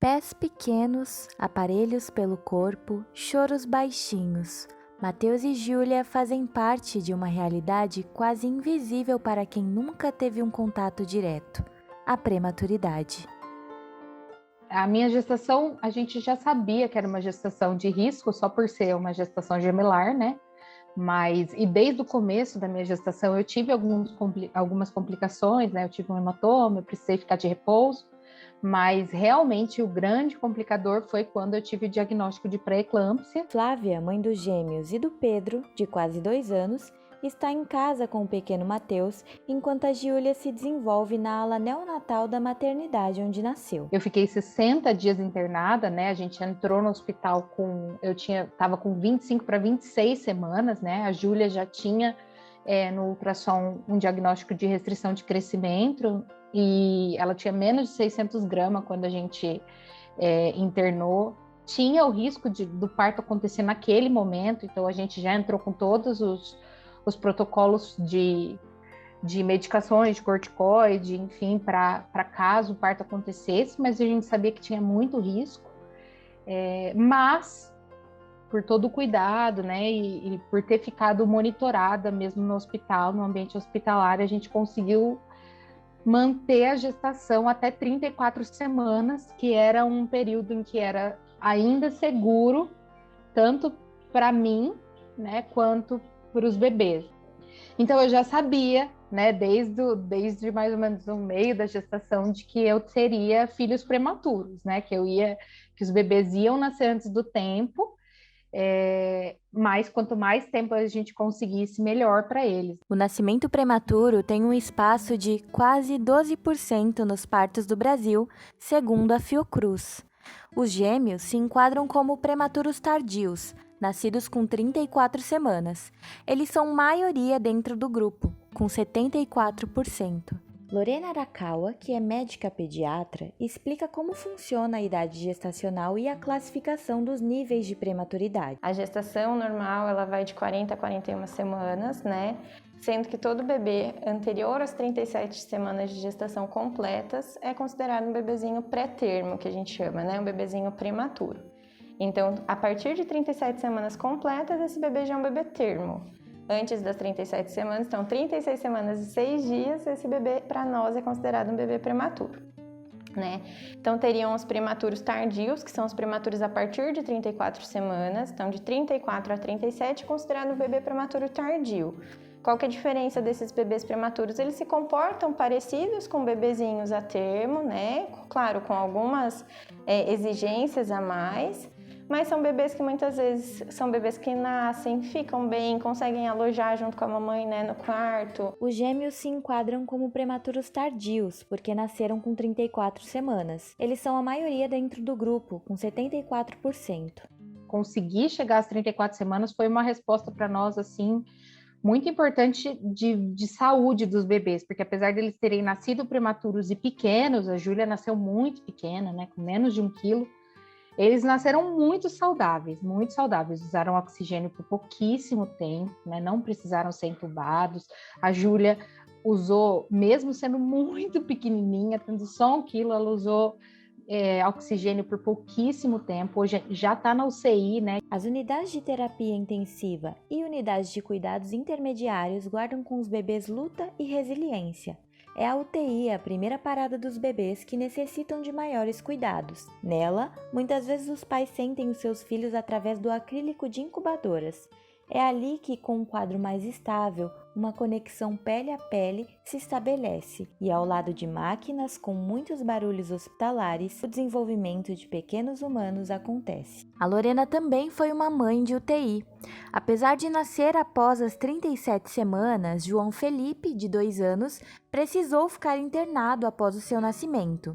Pés pequenos, aparelhos pelo corpo, choros baixinhos. Mateus e Júlia fazem parte de uma realidade quase invisível para quem nunca teve um contato direto: a prematuridade. A minha gestação, a gente já sabia que era uma gestação de risco, só por ser uma gestação gemelar, né? E desde o começo da minha gestação eu tive algumas complicações, né? Eu tive um hematoma, eu precisei ficar de repouso, mas realmente o grande complicador foi quando eu tive o diagnóstico de pré-eclâmpsia. Flávia, mãe dos gêmeos e do Pedro, de quase 2 anos, está em casa com o pequeno Mateus, enquanto a Júlia se desenvolve na ala neonatal da maternidade onde nasceu. Eu fiquei 60 dias internada, né? A gente entrou no hospital estava com 25 para 26 semanas, né? A Júlia já tinha no ultrassom um diagnóstico de restrição de crescimento e ela tinha menos de 600 gramas quando a gente internou. Tinha o risco do parto acontecer naquele momento, então a gente já entrou com todos os protocolos de medicações, de corticoide, enfim, para caso o parto acontecesse, mas a gente sabia que tinha muito risco. Mas, por todo o cuidado, né, e por ter ficado monitorada mesmo no hospital, no ambiente hospitalar, a gente conseguiu manter a gestação até 34 semanas, que era um período em que era ainda seguro, tanto para mim, né, quanto para os bebês. Então eu já sabia, né, desde mais ou menos o meio da gestação, de que eu teria filhos prematuros, né, que os bebês iam nascer antes do tempo, mas quanto mais tempo a gente conseguisse, melhor para eles. O nascimento prematuro tem um espaço de quase 12% nos partos do Brasil, segundo a Fiocruz. Os gêmeos se enquadram como prematuros tardios, nascidos com 34 semanas. Eles são maioria dentro do grupo, com 74%. Lorena Arakawa, que é médica pediatra, explica como funciona a idade gestacional e a classificação dos níveis de prematuridade. A gestação normal ela vai de 40 a 41 semanas, né? Sendo que todo bebê anterior às 37 semanas de gestação completas é considerado um bebezinho pré-termo, que a gente chama, né? Um bebezinho prematuro. Então, a partir de 37 semanas completas, esse bebê já é um bebê termo. Antes das 37 semanas, então 36 semanas e 6 dias, esse bebê para nós é considerado um bebê prematuro, né? Então teriam os prematuros tardios, que são os prematuros a partir de 34 semanas, então de 34 a 37 considerado um bebê prematuro tardio. Qual que é a diferença desses bebês prematuros? Eles se comportam parecidos com bebezinhos a termo, né? Claro, com algumas exigências a mais, mas são bebês que muitas vezes são bebês que nascem, ficam bem, conseguem alojar junto com a mamãe, né, no quarto. Os gêmeos se enquadram como prematuros tardios, porque nasceram com 34 semanas. Eles são a maioria dentro do grupo, com 74%. Conseguir chegar às 34 semanas foi uma resposta para nós, assim, muito importante de saúde dos bebês, porque apesar deles terem nascido prematuros e pequenos, a Júlia nasceu muito pequena, né, com menos de 1 quilo, eles nasceram muito saudáveis, usaram oxigênio por pouquíssimo tempo, né? Não precisaram ser entubados. A Júlia usou, mesmo sendo muito pequenininha, tendo só 1 quilo, ela usou oxigênio por pouquíssimo tempo. Hoje já está na UCI, né? As unidades de terapia intensiva e unidades de cuidados intermediários guardam com os bebês luta e resiliência. É a UTI a primeira parada dos bebês que necessitam de maiores cuidados. Nela, muitas vezes os pais sentem os seus filhos através do acrílico de incubadoras. É ali que, com um quadro mais estável, uma conexão pele a pele se estabelece, e ao lado de máquinas com muitos barulhos hospitalares, o desenvolvimento de pequenos humanos acontece. A Lorena também foi uma mãe de UTI. Apesar de nascer após as 37 semanas, João Felipe, de 2 anos, precisou ficar internado após o seu nascimento.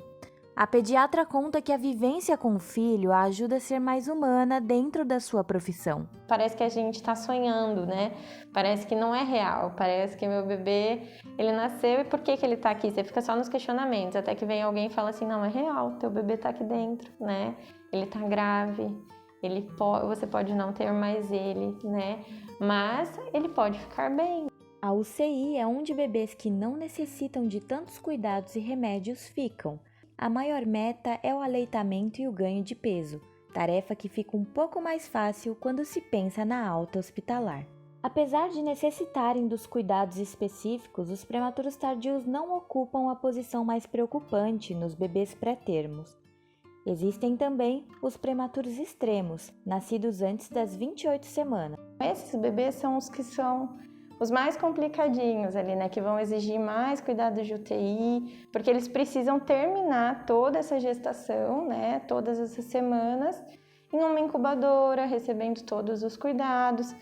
A pediatra conta que a vivência com o filho a ajuda a ser mais humana dentro da sua profissão. Parece que a gente está sonhando, né? Parece que não é real, parece que meu bebê, ele nasceu e por que ele está aqui? Você fica só nos questionamentos, até que vem alguém e fala assim, não, é real, teu bebê está aqui dentro, né? Ele está grave, você pode não ter mais ele, né? Mas ele pode ficar bem. A UCI é onde bebês que não necessitam de tantos cuidados e remédios ficam. a maior meta é o aleitamento e o ganho de peso, tarefa que fica um pouco mais fácil quando se pensa na alta hospitalar. Apesar de necessitarem dos cuidados específicos, os prematuros tardios não ocupam a posição mais preocupante nos bebês pré-termos. Existem também os prematuros extremos, nascidos antes das 28 semanas. Esses bebês são os que são os mais complicadinhos ali, né? Que vão exigir mais cuidado de UTI, porque eles precisam terminar toda essa gestação, né? Todas essas semanas, em uma incubadora, recebendo todos os cuidados.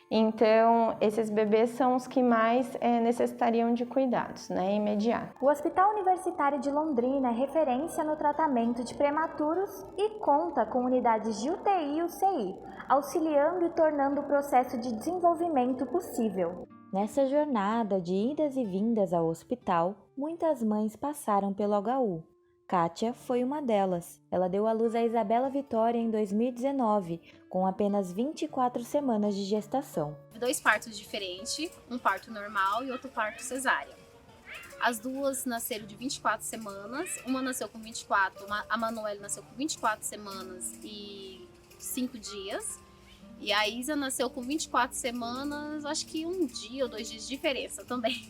Então, esses bebês são os que mais necessitariam de cuidados, né, imediato. O Hospital Universitário de Londrina é referência no tratamento de prematuros e conta com unidades de UTI e UCI, auxiliando e tornando o processo de desenvolvimento possível. Nessa jornada de idas e vindas ao hospital, muitas mães passaram pelo HU. Kátia foi uma delas. Ela deu à luz a Isabela Vitória em 2019, com apenas 24 semanas de gestação. 2 partos diferentes, um parto normal e outro parto cesárea. As duas nasceram de 24 semanas, uma nasceu com 24, a Manuela nasceu com 24 semanas e 5 dias, e a Isa nasceu com 24 semanas, acho que 1 dia ou 2 dias de diferença também.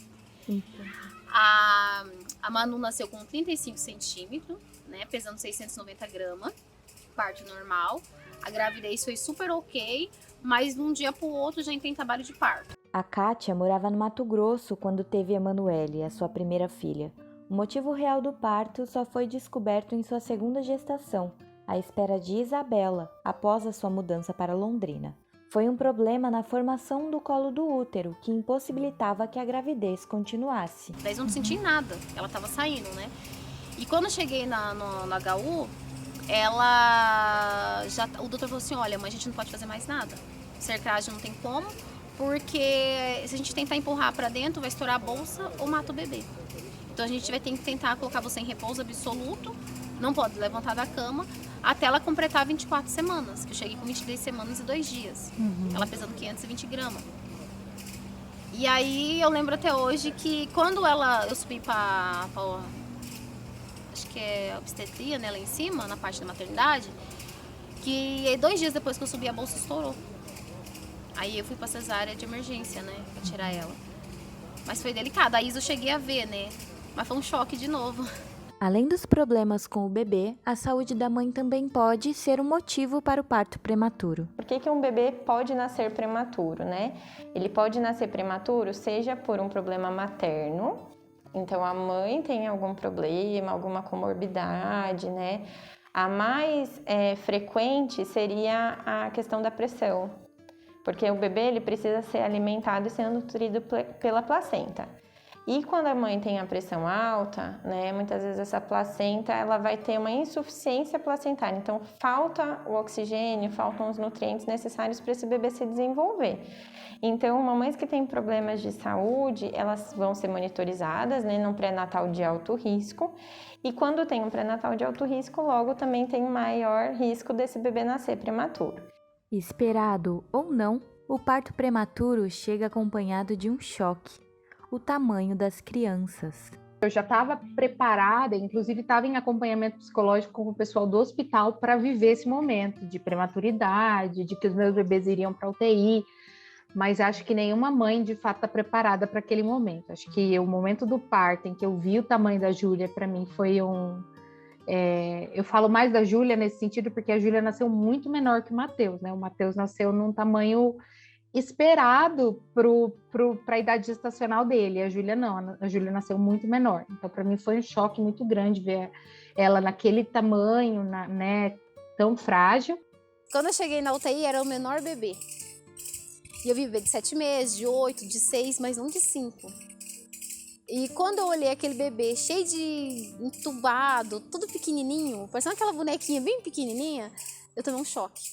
A Manu nasceu com 35 centímetros, né, pesando 690 gramas, parto normal. A gravidez foi super ok, mas de um dia para o outro já tem trabalho de parto. A Kátia morava no Mato Grosso quando teve a Emanuele, a sua primeira filha. O motivo real do parto só foi descoberto em sua segunda gestação, à espera de Isabela, após a sua mudança para Londrina. Foi um problema na formação do colo do útero, que impossibilitava que a gravidez continuasse. Daí eu não senti nada, ela estava saindo, né? E quando eu cheguei no HU, o doutor falou assim, olha, mãe, a gente não pode fazer mais nada. Cerclagem não tem como, porque se a gente tentar empurrar para dentro, vai estourar a bolsa ou mata o bebê. Então a gente vai ter que tentar colocar você em repouso absoluto, não pode levantar da cama, até ela completar 24 semanas, que eu cheguei com 23 semanas e 2 dias. Ela pesando 520 gramas. E aí eu lembro até hoje que quando eu subi para acho que é obstetria, né, lá em cima, na parte da maternidade, que 2 dias depois que eu subi a bolsa estourou. Aí eu fui pra cesárea de emergência, né, pra tirar ela. Mas foi delicado, a Isa eu cheguei a ver, né, mas foi um choque de novo. Além dos problemas com o bebê, a saúde da mãe também pode ser um motivo para o parto prematuro. Por que um bebê pode nascer prematuro, né? Ele pode nascer prematuro seja por um problema materno, então a mãe tem algum problema, alguma comorbidade, né? A mais frequente seria a questão da pressão, porque o bebê ele precisa ser alimentado e sendo nutrido pela placenta. E quando a mãe tem a pressão alta, né, muitas vezes essa placenta ela vai ter uma insuficiência placentária. Então, falta o oxigênio, faltam os nutrientes necessários para esse bebê se desenvolver. Então, mamães que têm problemas de saúde, elas vão ser monitorizadas, né, num pré-natal de alto risco. E quando tem um pré-natal de alto risco, logo também tem maior risco desse bebê nascer prematuro. Esperado ou não, o parto prematuro chega acompanhado de um choque. O tamanho das crianças. Eu já estava preparada, inclusive estava em acompanhamento psicológico com o pessoal do hospital para viver esse momento de prematuridade, de que os meus bebês iriam para UTI, mas acho que nenhuma mãe de fato está preparada para aquele momento. Acho que o momento do parto em que eu vi o tamanho da Júlia, para mim foi eu falo mais da Júlia nesse sentido porque a Júlia nasceu muito menor que o Matheus, né? O Matheus nasceu num tamanho esperado para a idade gestacional dele. A Júlia não, a Júlia nasceu muito menor. Então, para mim, foi um choque muito grande ver ela naquele tamanho, né, tão frágil. Quando eu cheguei na UTI, era o menor bebê. E eu vi bebê de 7 meses, de 8, de 6, mas não de 5. E quando eu olhei aquele bebê cheio de entubado, tudo pequenininho, parecendo aquela bonequinha bem pequenininha, eu tomei um choque.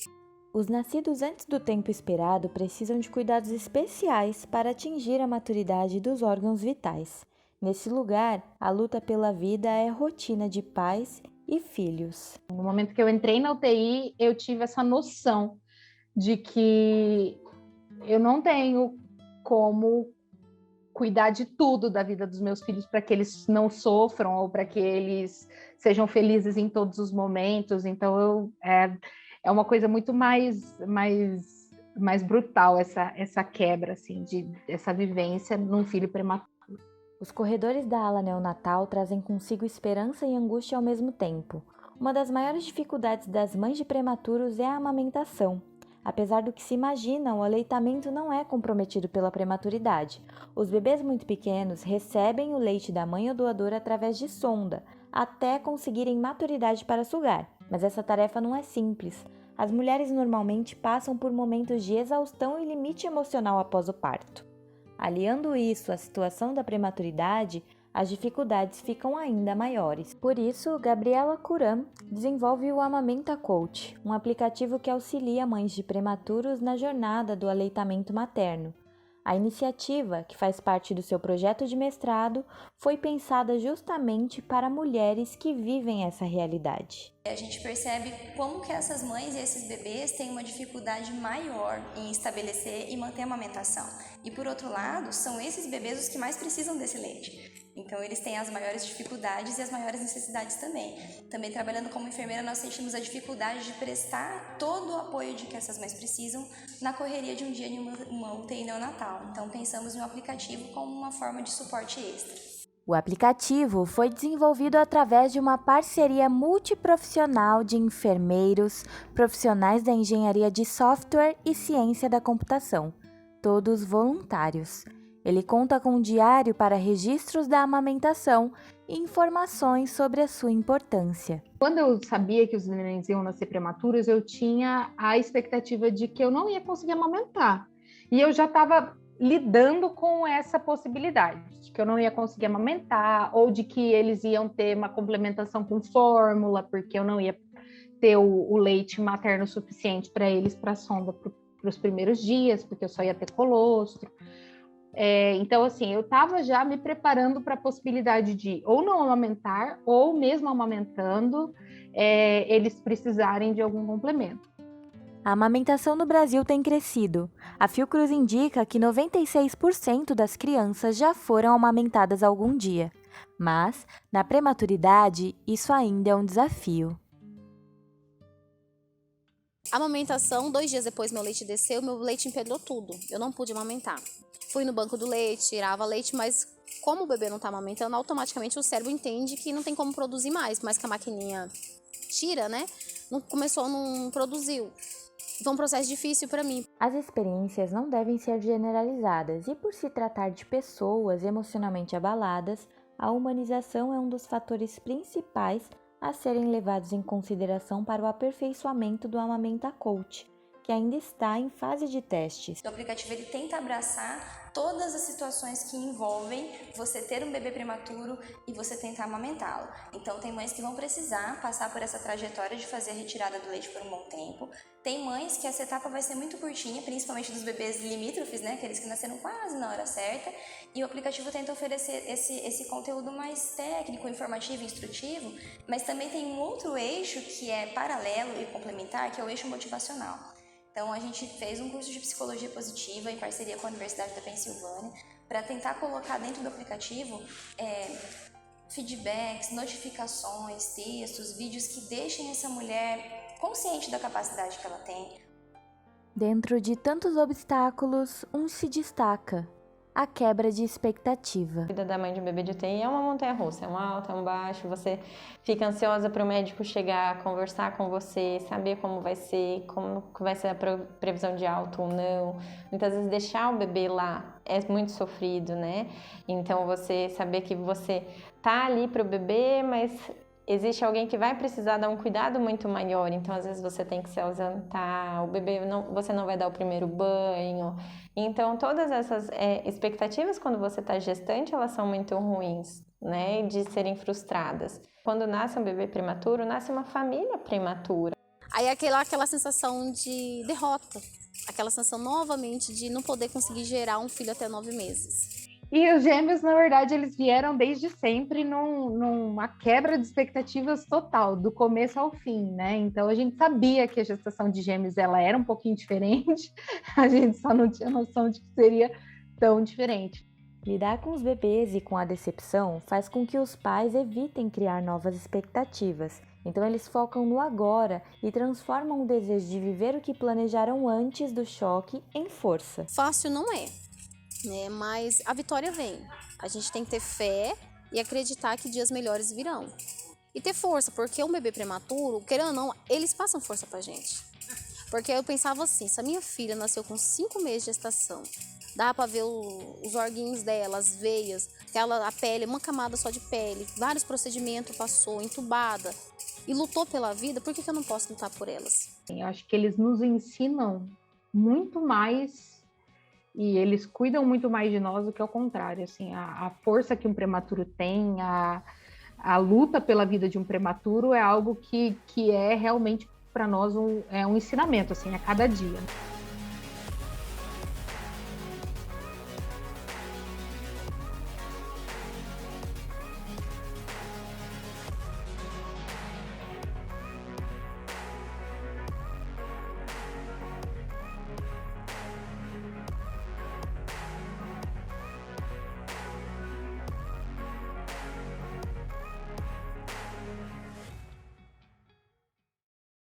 Os nascidos antes do tempo esperado precisam de cuidados especiais para atingir a maturidade dos órgãos vitais. Nesse lugar, a luta pela vida é rotina de pais e filhos. No momento que eu entrei na UTI, eu tive essa noção de que eu não tenho como cuidar de tudo da vida dos meus filhos para que eles não sofram ou para que eles sejam felizes em todos os momentos. Então, é uma coisa muito mais brutal essa quebra, assim, essa vivência num filho prematuro. Os corredores da ala neonatal trazem consigo esperança e angústia ao mesmo tempo. Uma das maiores dificuldades das mães de prematuros é a amamentação. Apesar do que se imagina, o aleitamento não é comprometido pela prematuridade. Os bebês muito pequenos recebem o leite da mãe ou doadora através de sonda, até conseguirem maturidade para sugar. Mas essa tarefa não é simples. As mulheres normalmente passam por momentos de exaustão e limite emocional após o parto. Aliando isso à situação da prematuridade, as dificuldades ficam ainda maiores. Por isso, Gabriela Curam desenvolve o Amamenta Coach, um aplicativo que auxilia mães de prematuros na jornada do aleitamento materno. A iniciativa, que faz parte do seu projeto de mestrado, foi pensada justamente para mulheres que vivem essa realidade. A gente percebe como que essas mães e esses bebês têm uma dificuldade maior em estabelecer e manter a amamentação. E por outro lado, são esses bebês os que mais precisam desse leite. Então, eles têm as maiores dificuldades e as maiores necessidades também. Também, trabalhando como enfermeira, nós sentimos a dificuldade de prestar todo o apoio de que essas mães precisam na correria de um dia de uma UTI neonatal. Então, pensamos em um aplicativo como uma forma de suporte extra. O aplicativo foi desenvolvido através de uma parceria multiprofissional de enfermeiros, profissionais da engenharia de software e ciência da computação, todos voluntários. Ele conta com um diário para registros da amamentação e informações sobre a sua importância. Quando eu sabia que os nenéns iam nascer prematuros, eu tinha a expectativa de que eu não ia conseguir amamentar. E eu já estava lidando com essa possibilidade, de que eu não ia conseguir amamentar, ou de que eles iam ter uma complementação com fórmula, porque eu não ia ter o leite materno suficiente para eles, para a sonda, para os primeiros dias, porque eu só ia ter colostro. Então, assim, eu estava já me preparando para a possibilidade de ou não amamentar, ou mesmo amamentando, eles precisarem de algum complemento. A amamentação no Brasil tem crescido. A Fiocruz indica que 96% das crianças já foram amamentadas algum dia. Mas, na prematuridade, isso ainda é um desafio. A amamentação, 2 dias depois meu leite desceu, meu leite empedrou tudo. Eu não pude amamentar. Fui no banco do leite, tirava leite, mas como o bebê não está amamentando, automaticamente o cérebro entende que não tem como produzir mais, mas que a maquininha tira, né? Não produziu. Foi um processo difícil para mim. As experiências não devem ser generalizadas e, por se tratar de pessoas emocionalmente abaladas, a humanização é um dos fatores principais a serem levados em consideração para o aperfeiçoamento do Amamenta Coach, que ainda está em fase de testes. O aplicativo ele tenta abraçar todas as situações que envolvem você ter um bebê prematuro e você tentar amamentá-lo. Então, tem mães que vão precisar passar por essa trajetória de fazer a retirada do leite por um bom tempo. Tem mães que essa etapa vai ser muito curtinha, principalmente dos bebês limítrofes, né? Aqueles que nasceram quase na hora certa. E o aplicativo tenta oferecer esse conteúdo mais técnico, informativo, instrutivo, mas também tem um outro eixo que é paralelo e complementar, que é o eixo motivacional. Então, a gente fez um curso de psicologia positiva em parceria com a Universidade da Pensilvânia para tentar colocar dentro do aplicativo feedbacks, notificações, textos, vídeos que deixem essa mulher consciente da capacidade que ela tem. Dentro de tantos obstáculos, um se destaca: a quebra de expectativa. A vida da mãe de um bebê de UTI é uma montanha-russa, é um alto, é um baixo, você fica ansiosa para o médico chegar, conversar com você, saber como vai ser a previsão de alta ou não. Muitas vezes deixar o bebê lá é muito sofrido, né? Então você saber que você tá ali para o bebê, mas existe alguém que vai precisar dar um cuidado muito maior, então às vezes você tem que se ausentar, você não vai dar o primeiro banho. Então todas essas expectativas quando você está gestante, elas são muito ruins, né, de serem frustradas. Quando nasce um bebê prematuro, nasce uma família prematura. Aí aquela sensação de derrota, aquela sensação novamente de não poder conseguir gerar um filho até 9 meses. E os gêmeos, na verdade, eles vieram desde sempre numa quebra de expectativas total, do começo ao fim, né? Então, a gente sabia que a gestação de gêmeos ela era um pouquinho diferente, a gente só não tinha noção de que seria tão diferente. Lidar com os bebês e com a decepção faz com que os pais evitem criar novas expectativas. Então eles focam no agora e transformam o desejo de viver o que planejaram antes do choque em força. Fácil não é, né? Mas a vitória vem. A gente tem que ter fé e acreditar que dias melhores virão. E ter força, porque um bebê prematuro, querendo ou não, eles passam força pra gente. Porque eu pensava assim, se a minha filha nasceu com 5 meses de gestação, dá pra ver os orguinhos dela, as veias, a pele, uma camada só de pele, vários procedimentos passou, entubada, e lutou pela vida, por que eu não posso lutar por elas? Eu acho que eles nos ensinam muito mais e eles cuidam muito mais de nós do que ao contrário. Assim, a força que um prematuro tem, a luta pela vida de um prematuro é algo que é realmente para nós um ensinamento assim, a cada dia.